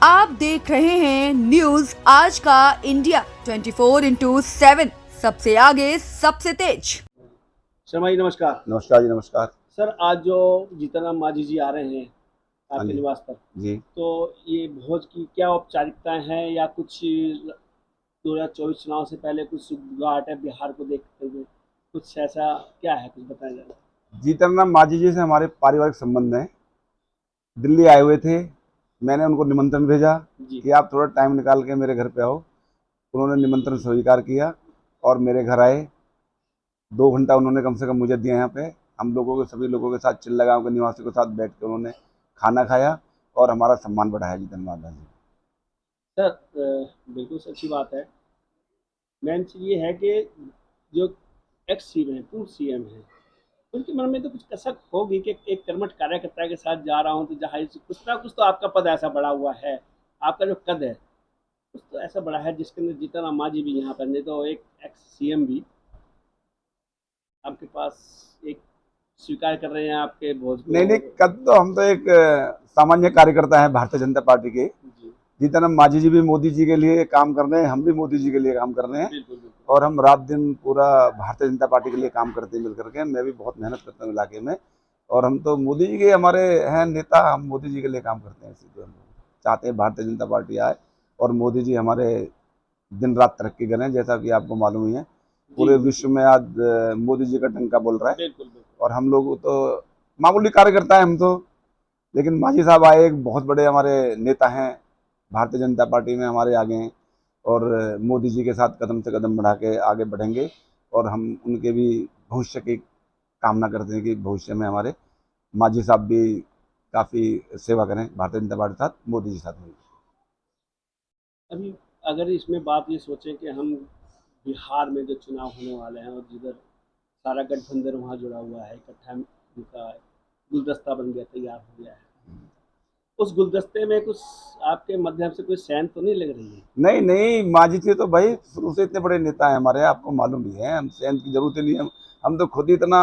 आप देख रहे हैं न्यूज आज का इंडिया 24/7 सबसे आगे सबसे तेज। शर्मा जी नमस्कार। नमस्कार जी, नमस्कार। सर आज जो जीतनराम मांझी जी आ रहे हैं हाँ आपके जी। निवास पर, जी, तो ये भोज की क्या औपचारिकताएं हैं या कुछ 2024 चुनाव से पहले कुछ घाट है बिहार को देखते हुए, कुछ ऐसा क्या है, कुछ बताया जाए। जीतनराम मांझी जी से हमारे पारिवारिक संबंध हैं। दिल्ली आए हुए थे, मैंने उनको निमंत्रण भेजा जी कि आप थोड़ा टाइम निकाल के मेरे घर पे आओ। उन्होंने निमंत्रण स्वीकार किया और मेरे घर आए। 2 घंटा उन्होंने कम से कम मुझे दिया। यहाँ पे हम लोगों के, सभी लोगों के साथ, चिल्ला गाँव के निवासियों के साथ बैठ के उन्होंने खाना खाया और हमारा सम्मान बढ़ाया जीतनराम मांझी। सर, बिल्कुल अच्छी बात है। मेन चीज़ ये है कि जो एक्स सीएम है, पूर्व सीएम है, उनके मन में तो कुछ कसक होगी कि एक कर्मठ कार्यकर्ता के साथ जा रहा हूँ, तो जाहिर से कुछ ना कुछ तो आपका पद ऐसा बढ़ा हुआ है, आपका जो कद है कुछ तो ऐसा बड़ा है जिसके अंदर जीतनराम मांझी भी यहाँ पर, नहीं तो एक एक्स सीएम भी आपके पास एक स्वीकार कर रहे हैं आपके भोज को। नहीं, कद तो हम तो एक सामान्य कार्यकर्ता हैं भारतीय जनता पार्टी के। जी जीतनराम मांझी जी भी मोदी जी के लिए काम कर रहे हैं, हम भी मोदी जी के लिए काम कर रहे हैं। बिल्कुल बिल्कुल। और हम रात दिन पूरा भारतीय जनता पार्टी के लिए काम करते हैं मिल करके। मैं भी बहुत मेहनत करता हूँ इलाके में। और हम तो मोदी जी के हमारे हैं नेता, हम मोदी जी के लिए काम करते हैं। इसलिए हम चाहते हैं भारतीय जनता पार्टी आए और मोदी जी हमारे दिन रात तरक्की करें। जैसा कि आपको मालूम ही है, पूरे विश्व में आज मोदी जी का डंका बोल रहा है। बिल्कुल बिल्कुल। और हम लोग तो मामूली कार्यकर्ता है हम तो, लेकिन मांझी साहब आए, एक बहुत बड़े हमारे नेता हैं भारतीय जनता पार्टी में, हमारे आगे हैं। और मोदी जी के साथ कदम से कदम बढ़ा के आगे बढ़ेंगे। और हम उनके भी भविष्य की कामना करते हैं कि भविष्य में हमारे मांझी साहब भी काफ़ी सेवा करें भारतीय जनता पार्टी के साथ, मोदी जी के साथ मिलकर। अभी अगर इसमें बात ये सोचें कि हम बिहार में जो चुनाव होने वाले हैं और जिधर सारा गठबंधन वहाँ जुड़ा हुआ है, इकट्ठा उनका गुलदस्ता बन गया, तैयार हो गया है, उस गुलदस्ते में कुछ आपके माध्यम से कोई सेंध तो नहीं लग रही है? नहीं नहीं, मांझी जी तो भाई शुरू से इतने बड़े नेता हैं हमारे, आपको मालूम ही है। हम सेंध की जरूरत ही नहीं है। हम तो खुद ही इतना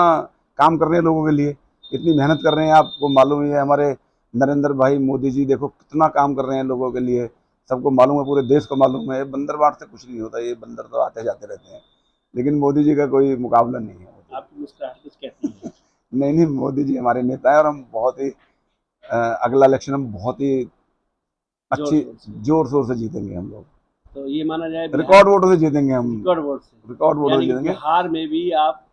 काम कर रहे हैं लोगों के लिए, इतनी मेहनत कर रहे हैं। आपको मालूम ही है, हमारे नरेंद्र भाई मोदी जी देखो कितना काम कर रहे हैं लोगों के लिए। सबको मालूम है, पूरे देश को मालूम है। बंदरवाट से कुछ नहीं होता, ये बंदर तो आते जाते रहते हैं, लेकिन मोदी जी का कोई मुकाबला नहीं है। आपकी मुस्कुराहट कुछ कहती है। नहीं नहीं, मोदी जी हमारे नेता है और हम बहुत ही अगला इलेक्शन हम बहुत ही अच्छी जोर शोर से जीतेंगे हम लोग। तो ये माना जाए रिकॉर्ड वोटों से जीतेंगे हम। रिकॉर्ड वोट से, रिकॉर्ड वोटों से यानी कि जीतेंगे बिहार में भी आप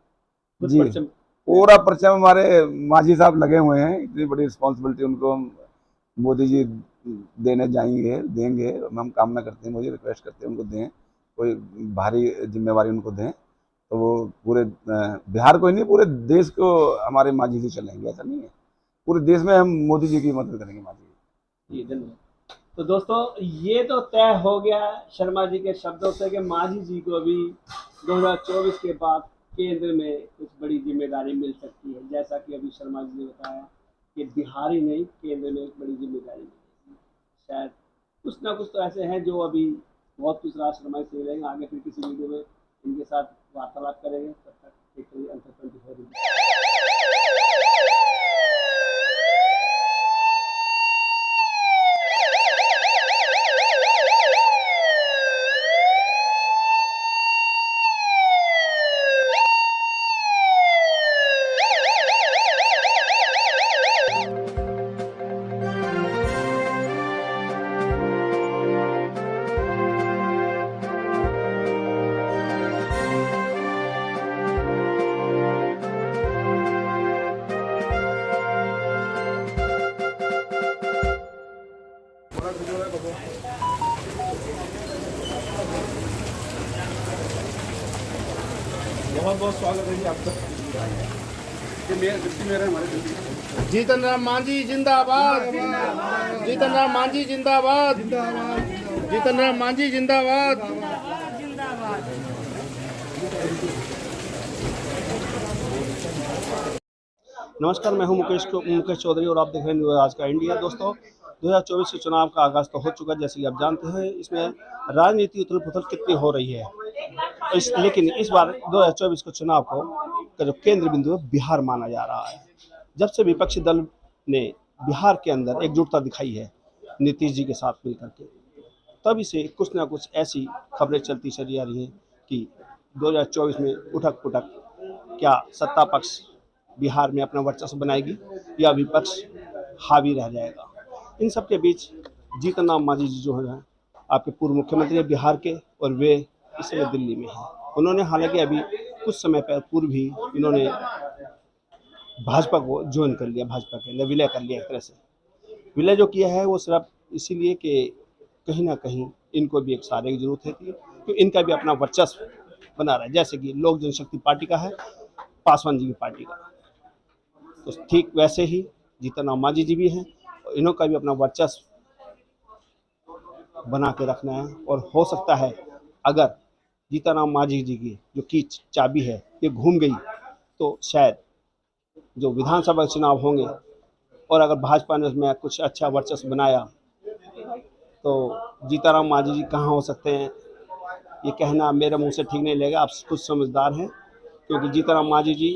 खुद जी। परचम। पूरा परचम हमारे मांझी साहब लगे हुए हैं। इतनी बड़ी रिस्पॉन्सिबिलिटी उनको हम मोदी जी देने जाएंगे, देंगे। हम कामना करते हैं, मुझे रिक्वेस्ट करते हैं उनको दें, कोई भारी जिम्मेवारी उनको दें, तो वो पूरे बिहार को ही नहीं, पूरे देश को हमारे मांझी जी चलेंगे। ऐसा नहीं है, पूरे देश में हम मोदी जी की मदद करेंगे, मांझी जी। धन्यवाद। तो दोस्तों, ये तो तय हो गया शर्मा जी के शब्दों से कि मांझी जी को अभी 2024 के बाद केंद्र में कुछ बड़ी जिम्मेदारी मिल सकती है। जैसा कि अभी शर्मा जी ने बताया कि बिहार ही नहीं, केंद्र में एक बड़ी जिम्मेदारी मिलेगी। शायद कुछ ना कुछ तो ऐसे हैं जो अभी बहुत कुछ राज शर्मा जी से मिलेंगे। आगे फिर किसी वीडियो में इनके साथ वार्तालाप करेंगे। तब तक एक अंतर हो रही है। बहुत बहुत स्वागत है जी आपका। जीतनराम मांझी जिंदाबाद, जीतनराम मांझी जिंदाबाद, जीतनराम मांझी जिंदाबाद। नमस्कार, मैं हूं मुकेश चौधरी और आप देख रहे हैं न्यूज़ आज का इंडिया। दोस्तों, 2024 के चुनाव का आगाज़ तो हो चुका, जैसे कि आप जानते हैं। इसमें राजनीति उथल पुथल कितनी हो रही है, लेकिन इस बार 2024 के चुनाव का जो केंद्र बिंदु है बिहार माना जा रहा है। जब से विपक्षी दल ने बिहार के अंदर एकजुटता दिखाई है, नीतीश जी के साथ मिल करके, तभी से कुछ ना कुछ ऐसी खबरें चलती चली आ रही हैं कि 2024 में उठक पुठक क्या सत्ता पक्ष बिहार में अपना वर्चस्व बनाएगी या विपक्ष हावी रह जाएगा। इन सब के बीच जीतन राम मांझी जी जो है आपके पूर्व मुख्यमंत्री है बिहार के, और वे इस समय दिल्ली में हैं। उन्होंने हालांकि अभी कुछ समय पूर्व ही इन्होंने भाजपा को ज्वाइन कर लिया, भाजपा के अंदर विलय कर लिया। एक तरह से विलय जो किया है वो सिर्फ इसीलिए कि कहीं ना कहीं इनको भी एक सहारे की जरूरत है कि इनका भी अपना वर्चस्व बना रहा है, जैसे कि लोक जनशक्ति पार्टी का है, पासवान जी की पार्टी का। तो ठीक वैसे ही जीतन राम मांझी जी भी हैं, और इन्हों का भी अपना वर्चस्व बना के रखना है। और हो सकता है अगर जीतन राम मांझी जी की जो की चाबी है ये घूम गई तो शायद जो विधानसभा चुनाव होंगे और अगर भाजपा ने उसमें कुछ अच्छा वर्चस्व बनाया तो जीतन राम मांझी जी कहाँ हो सकते हैं, ये कहना मेरे मुंह से ठीक नहीं लगेगा। आप कुछ समझदार हैं, क्योंकि जीतन राम मांझी जी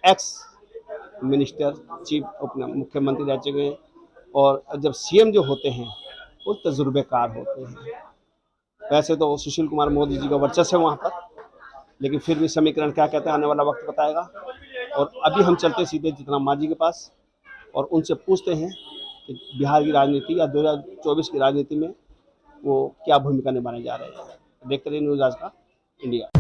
एक्स मिनिस्टर चीफ अपने मुख्यमंत्री रह चुके हैं, और जब सीएम जो होते हैं वो तजुर्बेकार होते हैं। वैसे तो सुशील कुमार मोदी जी का वर्चस्व है वहाँ पर, लेकिन फिर भी समीकरण क्या कहते हैं आने वाला वक्त बताएगा। और अभी हम चलते सीधे जीतन राम मांझी के पास और उनसे पूछते हैं कि बिहार की राजनीति या 2024 की राजनीति में वो क्या भूमिका निभाने जा रहे हैं। देखते रहिए न्यूज़ आज का इंडिया।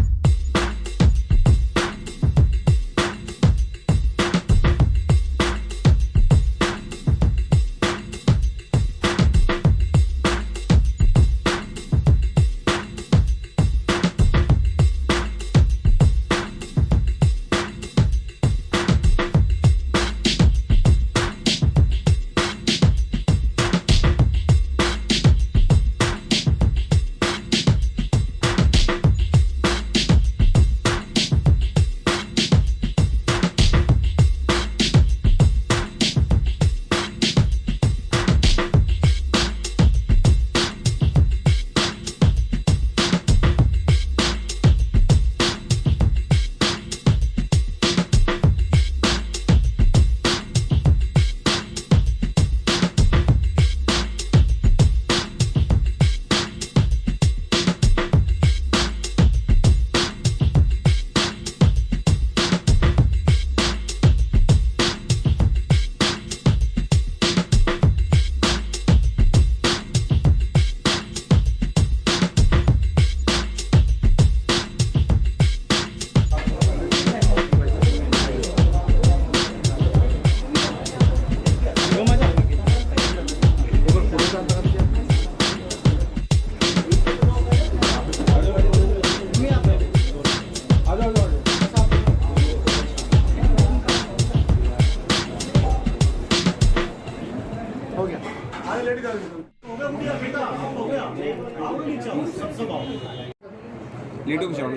लीडो की शाम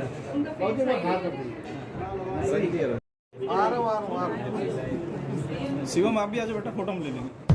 शिवम आप भी आज बेटा फोटो हम ले लेंगे।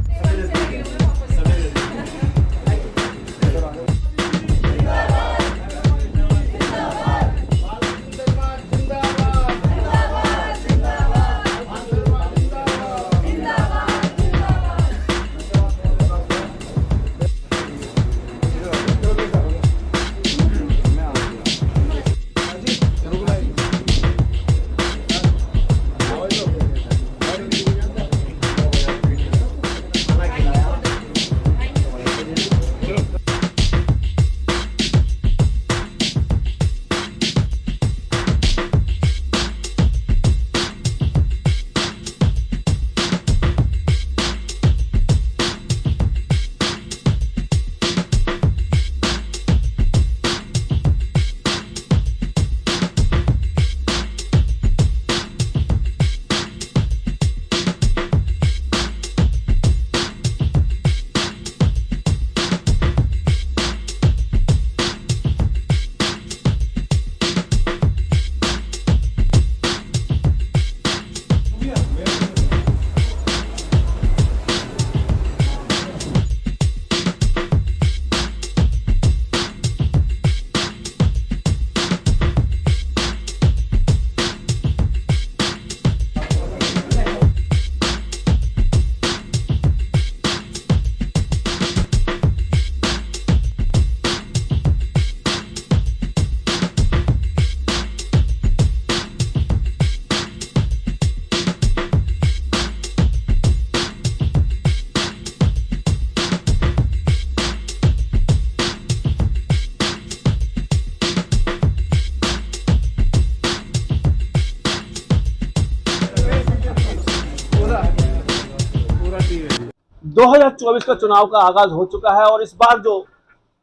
2024 का चुनाव का आगाज हो चुका है और इस बार जो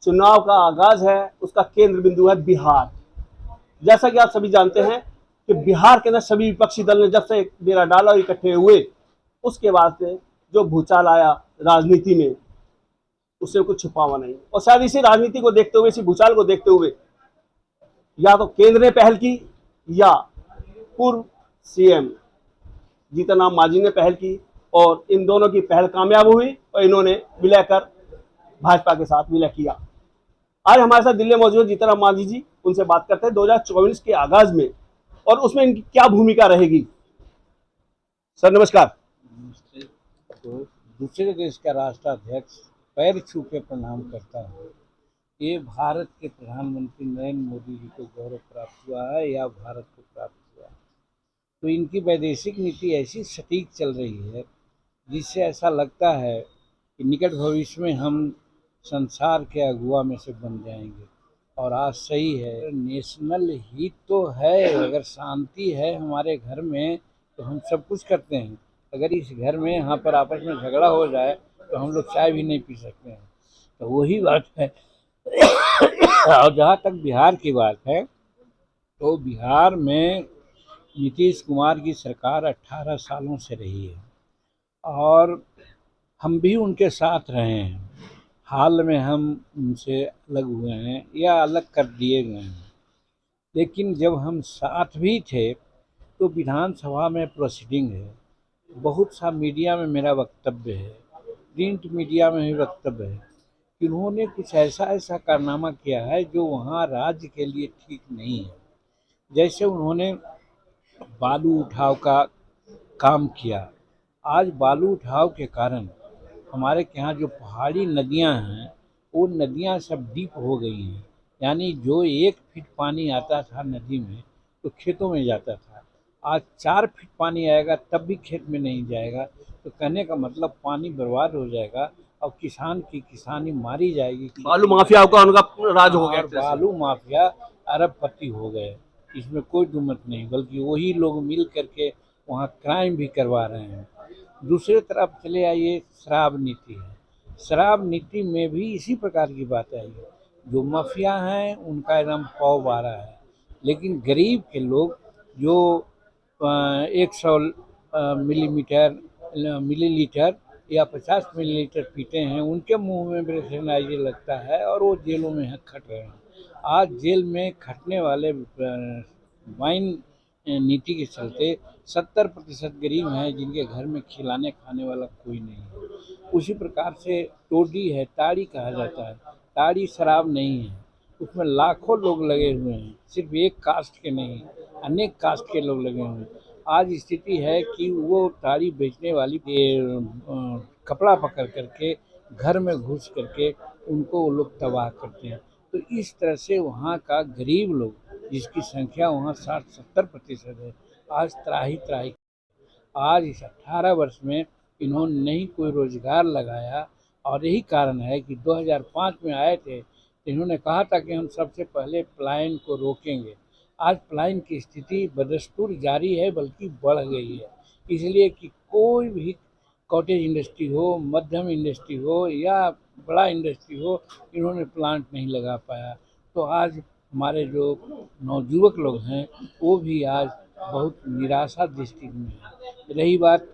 चुनाव का आगाज है उसका केंद्र बिंदु है बिहार। जैसा कि आप सभी जानते हैं कि बिहार के अंदर सभी विपक्षी दल ने जब से डेरा डाला और इकट्ठे हुए, उसके बाद से जो भूचाल आया राजनीति में, उससे कुछ छुपावा नहीं। और शायद इसी राजनीति को देखते हुए, इसी भूचाल को देखते हुए, या तो केंद्र ने पहल की या पूर्व सीएम जीतन राम मांझी ने पहल की, और इन दोनों की पहल कामयाब हुई और इन्होंने विलय कर भाजपा के साथ विलय किया। आज हमारे साथ दिल्ली में मौजूद जीतन राम मांझी जी, उनसे बात करते हैं 2024 के आगाज में और उसमें इनकी क्या भूमिका रहेगी। सर नमस्कार। तो दूसरे देश का राष्ट्राध्यक्ष पैर छू के प्रणाम करता है। ये भारत के प्रधानमंत्री नरेंद्र मोदी जी को गौरव प्राप्त हुआ है या भारत को प्राप्त हुआ है। तो इनकी वैदेशिक नीति ऐसी सटीक चल रही है जिससे ऐसा लगता है कि निकट भविष्य में हम संसार के अगुवा में से बन जाएंगे। और आज सही है, नेशनल हित तो है। अगर शांति है हमारे घर में तो हम सब कुछ करते हैं। अगर इस घर में यहाँ पर आपस में झगड़ा हो जाए तो हम लोग चाय भी नहीं पी सकते हैं। तो वही बात है। और जहाँ तक बिहार की बात है तो बिहार में नीतीश कुमार की सरकार 18 सालों से रही है और हम भी उनके साथ रहे हैं। हाल में हम उनसे अलग हुए हैं या अलग कर दिए गए हैं, लेकिन जब हम साथ भी थे तो विधानसभा में प्रोसीडिंग है, बहुत सा मीडिया में मेरा वक्तव्य है, प्रिंट मीडिया में भी वक्तव्य है कि उन्होंने कुछ ऐसा कारनामा किया है जो वहाँ राज्य के लिए ठीक नहीं है। जैसे उन्होंने बालू उठाव का काम किया। आज बालू उठाव के कारण हमारे यहाँ जो पहाड़ी नदियाँ हैं वो नदियाँ सब डीप हो गई हैं। यानी जो 1 फीट पानी आता था नदी में तो खेतों में जाता था, आज 4 फीट पानी आएगा तब भी खेत में नहीं जाएगा। तो कहने का मतलब पानी बर्बाद हो जाएगा और किसान की किसानी मारी जाएगी। बालू माफिया का उनका राज हो गया। बालू माफिया अरबपति हो गए, इसमें कोई दुमत नहीं, बल्कि वही लोग मिल करके वहाँ क्राइम भी करवा रहे हैं। दूसरे तरफ चले आइए, शराब नीति है। शराब नीति में भी इसी प्रकार की बात आई है। जो माफिया हैं उनका एकदम पौ बारा है, लेकिन गरीब के लोग जो 100 मिलीलीटर या 50 मिलीलीटर पीते हैं उनके मुंह में ब्रेथेनाइजर लगता है और वो जेलों में खट रहे हैं। आज जेल में खटने वाले वाइन नीति के चलते 70% गरीब हैं जिनके घर में खिलाने खाने वाला कोई नहीं है। उसी प्रकार से टोडी है, ताड़ी कहा जाता है। ताड़ी शराब नहीं है, उसमें लाखों लोग लगे हुए हैं, सिर्फ एक कास्ट के नहीं, अनेक कास्ट के लोग लगे हुए हैं। आज स्थिति है कि वो ताड़ी बेचने वाली कपड़ा पकड़ करके घर में घुस करके उनको वो लोग तबाह करते हैं। तो इस तरह से वहाँ का गरीब लोग, जिसकी संख्या वहाँ 60-70% है, आज त्राही। आज इस 18 वर्ष में इन्होंने नहीं कोई रोजगार लगाया। और यही कारण है कि 2005 में आए थे तो इन्होंने कहा था कि हम सबसे पहले पलायन को रोकेंगे। आज पलायन की स्थिति बदस्तूर जारी है, बल्कि बढ़ गई है। इसलिए कि कोई भी कॉटेज इंडस्ट्री हो, मध्यम इंडस्ट्री हो या बड़ा इंडस्ट्री हो, इन्होंने प्लांट नहीं लगा पाया। तो आज हमारे जो नवयुवक लोग हैं वो भी आज बहुत निराशा दृष्टि में है। रही बात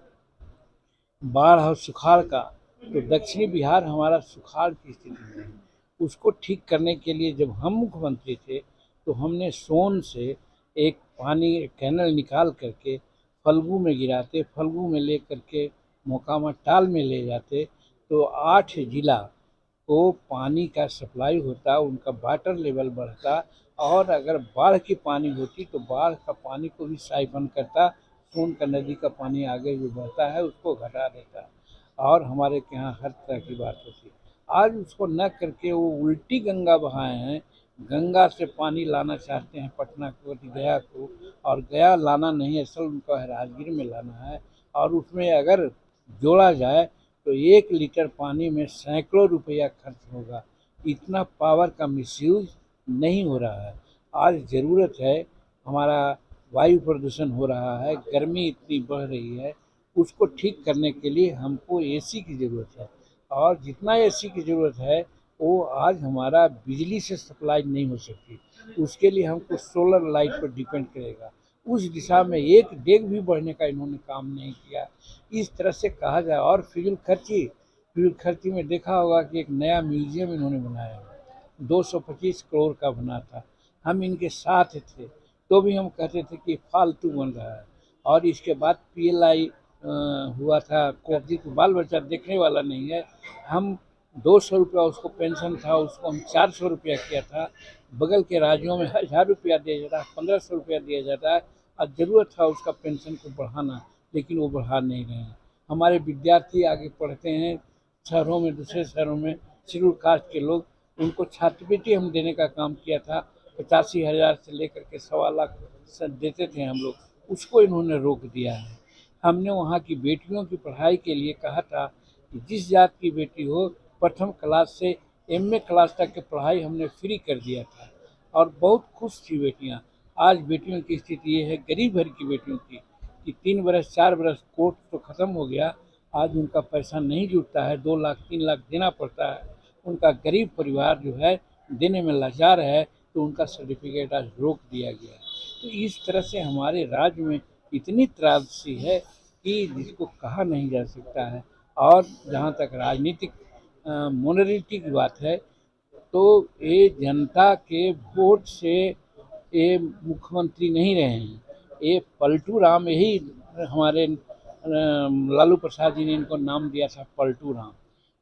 बाढ़ और सुखाड़ का, तो दक्षिणी बिहार हमारा सुखाड़ की स्थिति में है। उसको ठीक करने के लिए जब हम मुख्यमंत्री थे तो हमने सोन से एक पानी कैनल निकाल करके फल्गु में गिराते, फल्गु में ले करके मोकामा टाल में ले जाते तो 8 जिला को पानी का सप्लाई होता, उनका वाटर लेवल बढ़ता। और अगर बाढ़ की पानी होती तो बाढ़ का पानी को भी साइफन करता, सोन का नदी का पानी आगे जो बहता है उसको घटा देता और हमारे यहाँ हर तरह की बात होती। आज उसको न करके वो उल्टी गंगा बहाए हैं। गंगा से पानी लाना चाहते हैं पटना को, गया को, और गया लाना नहीं, असल उनको राजगीर में लाना है। और उसमें अगर जोड़ा जाए तो 1 लीटर पानी में सैकड़ों रुपया खर्च होगा। इतना पावर का मिसयूज नहीं हो रहा है। आज ज़रूरत है, हमारा वायु प्रदूषण हो रहा है, गर्मी इतनी बढ़ रही है, उसको ठीक करने के लिए हमको एसी की ज़रूरत है, और जितना एसी की ज़रूरत है वो आज हमारा बिजली से सप्लाई नहीं हो सकती। उसके लिए हमको सोलर लाइट पर डिपेंड करेगा। उस दिशा में एक डेग भी बढ़ने का इन्होंने काम नहीं किया। इस तरह से कहा जाए, और फिजूल खर्ची में देखा होगा कि एक नया म्यूजियम इन्होंने बनाया, 225 करोड़ का बना था। हम इनके साथ थे तो भी हम कहते थे कि फालतू बन रहा है। और इसके बाद PLI हुआ था, को बाल बच्चा देखने वाला नहीं है। हम 200 रुपया उसको पेंशन था, उसको हम 400 रुपया किया था। बगल के राज्यों में 1000 रुपया दिया जाता है, 1500 रुपया दिया जाता है, और ज़रूरत था उसका पेंशन को बढ़ाना, लेकिन वो बढ़ा नहीं रहे हैं। हमारे विद्यार्थी आगे पढ़ते हैं शहरों में, दूसरे शहरों में, शेड्यूल कास्ट के लोग, उनको छात्रवृत्ति हम देने का काम किया था। 85,000 से लेकर के 1.25 लाख देते थे हम लोग, उसको इन्होंने रोक दिया है। हमने वहाँ की बेटियों की पढ़ाई के लिए कहा था कि जिस जात की बेटी हो, प्रथम क्लास से MA क्लास तक की पढ़ाई हमने फ्री कर दिया था, और बहुत खुश थी बेटियाँ। आज बेटियों की स्थिति ये है, गरीब घर की बेटियों की, कि 3 बरस 4 बरस कोर्स तो ख़त्म हो गया, आज उनका पैसा नहीं जुटता है, 2 लाख 3 लाख देना पड़ता है। उनका गरीब परिवार जो है देने में लाचार है, तो उनका सर्टिफिकेट आज रोक दिया गया है। तो इस तरह से हमारे राज्य में इतनी त्रासदी है कि जिसको कहा नहीं जा सकता है। और जहाँ तक राजनीतिक मोनोलिटी की बात है, तो ये जनता के वोट से ये मुख्यमंत्री नहीं रहे हैं। ये पलटू राम, यही हमारे लालू प्रसाद जी ने इनको नाम दिया था, पलटू राम।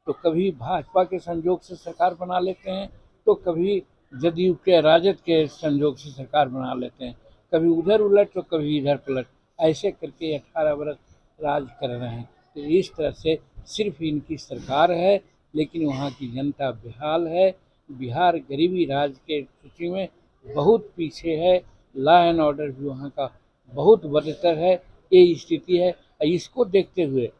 तो कभी भाजपा के संयोग से सरकार बना लेते हैं, तो कभी जदयू के राजद के संयोग से सरकार बना लेते हैं, कभी उधर उलट तो कभी इधर पलट, ऐसे करके 18 वर्ष राज कर रहे हैं। तो इस तरह से सिर्फ इनकी सरकार है, लेकिन वहाँ की जनता बेहाल है। बिहार गरीबी राज्य के सूची में बहुत पीछे है, लॉ एंड ऑर्डर भी वहाँ का बहुत बदतर है। ये स्थिति है। इसको देखते हुए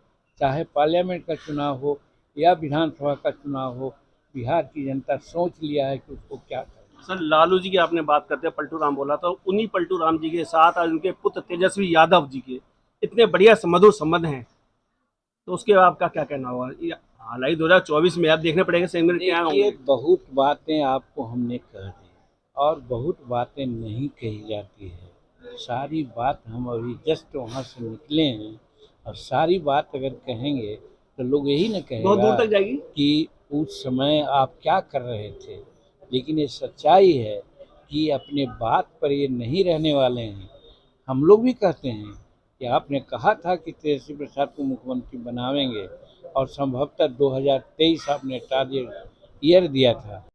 चाहे पार्लियामेंट का चुनाव हो या विधानसभा का चुनाव हो, बिहार की जनता सोच लिया है कि उसको क्या करना। सर, लालू जी की आपने बात करते हैं, पलटू राम बोला, तो उन्हीं पलटू राम जी के साथ आज उनके पुत्र तेजस्वी यादव जी के इतने बढ़िया मधुर संबंध हैं, तो उसके आपका क्या कहना होगा? हालांकि 2024 में आप देखने पड़ेगा सेगमेंट क्या होंगे। बहुत बातें आपको हमने कह दी और बहुत बातें नहीं कही जाती है। सारी बात हम अभी जस्ट वहाँ से निकले हैं, और सारी बात अगर कहेंगे तो लोग यही न बहुत दूर कहेगा तक जाएगी। कि उस समय आप क्या कर रहे थे। लेकिन ये सच्चाई है कि अपने बात पर ये नहीं रहने वाले हैं। हम लोग भी कहते हैं कि आपने कहा था कि तेजस्वी प्रसाद को मुख्यमंत्री बनावेंगे, और संभवतः 2023 आपने टारगेट ईयर दिया था।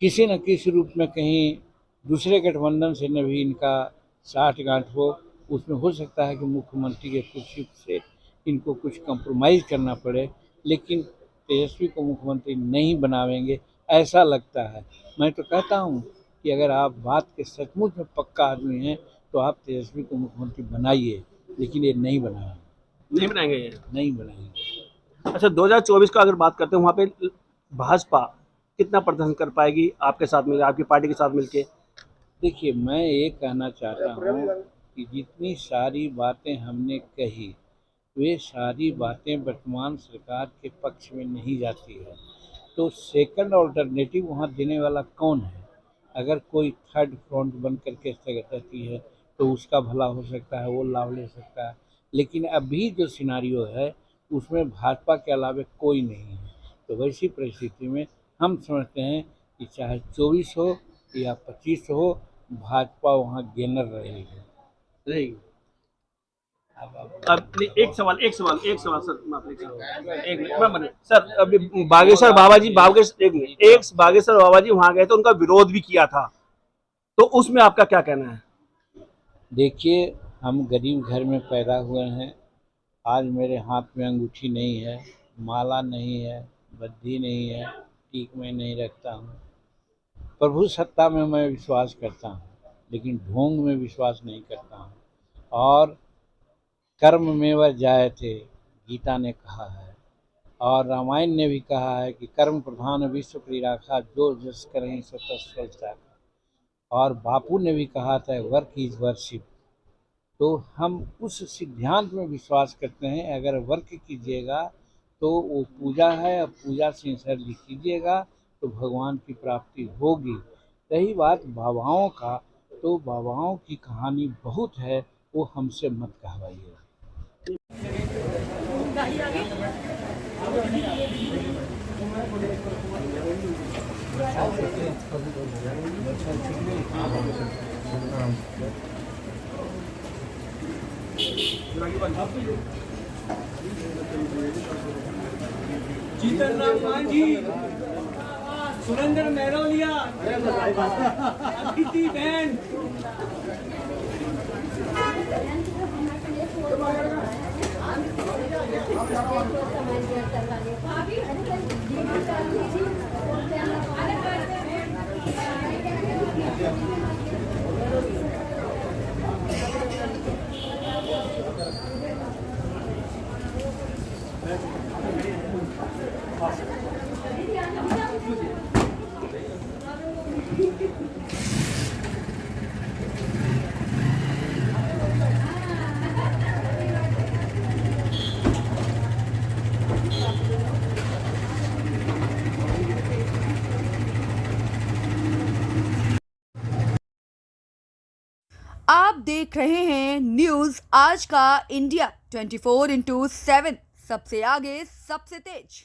किसी न किसी रूप में कहीं दूसरे गठबंधन से न भी इनका साठगांठ हो, उसमें हो सकता है कि मुख्यमंत्री के कुर्सी से इनको कुछ कंप्रोमाइज़ करना पड़े, लेकिन तेजस्वी को मुख्यमंत्री नहीं बनावेंगे ऐसा लगता है। मैं तो कहता हूँ कि अगर आप बात के सचमुच में पक्का आदमी हैं तो आप तेजस्वी को मुख्यमंत्री बनाइए, लेकिन ये नहीं बनाएंगे। नहीं बनाएंगे ये। नहीं बनाएंगे। अच्छा, 2024 का अगर बात करते हैं, वहाँ पे भाजपा कितना प्रदर्शन कर पाएगी आपके साथ मिलकर, आपकी पार्टी के साथ मिलके? देखिए, मैं ये कहना चाहता हूँ कि जितनी सारी बातें हमने कही, वे सारी बातें वर्तमान सरकार के पक्ष में नहीं जाती है। तो सेकंड अल्टरनेटिव वहाँ देने वाला कौन है? अगर कोई थर्ड फ्रंट बन करके रहती है तो उसका भला हो सकता है, वो लाभ ले सकता है। लेकिन अभी जो सिनारियो है उसमें भाजपा के अलावा कोई नहीं है। तो वैसी परिस्थिति में हम समझते हैं कि चाहे 24 हो या 25 हो, भाजपा वहाँ गेनर रहेगी। अब एक सवाल सर, माफ कीजिए, एक मिनट मैं सर, अभी बागेश्वर बाबा जी वहाँ गए तो उनका विरोध भी किया था, तो उसमें आपका क्या कहना है? देखिए, हम गरीब घर में पैदा हुए हैं। आज मेरे हाथ में अंगूठी नहीं है, माला नहीं है, बद्धी नहीं है, टीक में नहीं रखता हूँ। प्रभु सत्ता में मैं विश्वास करता हूँ, लेकिन ढोंग में विश्वास नहीं करता हूँ। और कर्म में वह जायते, गीता ने कहा है, और रामायण ने भी कहा है कि कर्म प्रधान विश्व क्रीडाखा, जो जस करें सो तस फल चाखा। और बापू ने भी कहा था वर्क इज वर्शिप। तो हम उस सिद्धांत में विश्वास करते हैं। अगर वर्क कीजिएगा तो वो पूजा है, और पूजा सिंसियरली कीजिएगा तो भगवान की प्राप्ति होगी। रही बात बाबाओं का, तो बाबाओं की कहानी बहुत है, वो हमसे मत कहवाइए। जीतन राम मांझी, सुरेंद्र मेहरोलिया, अदिति बहन, आप देख रहे हैं न्यूज आज का इंडिया 24/7, सबसे आगे सबसे तेज।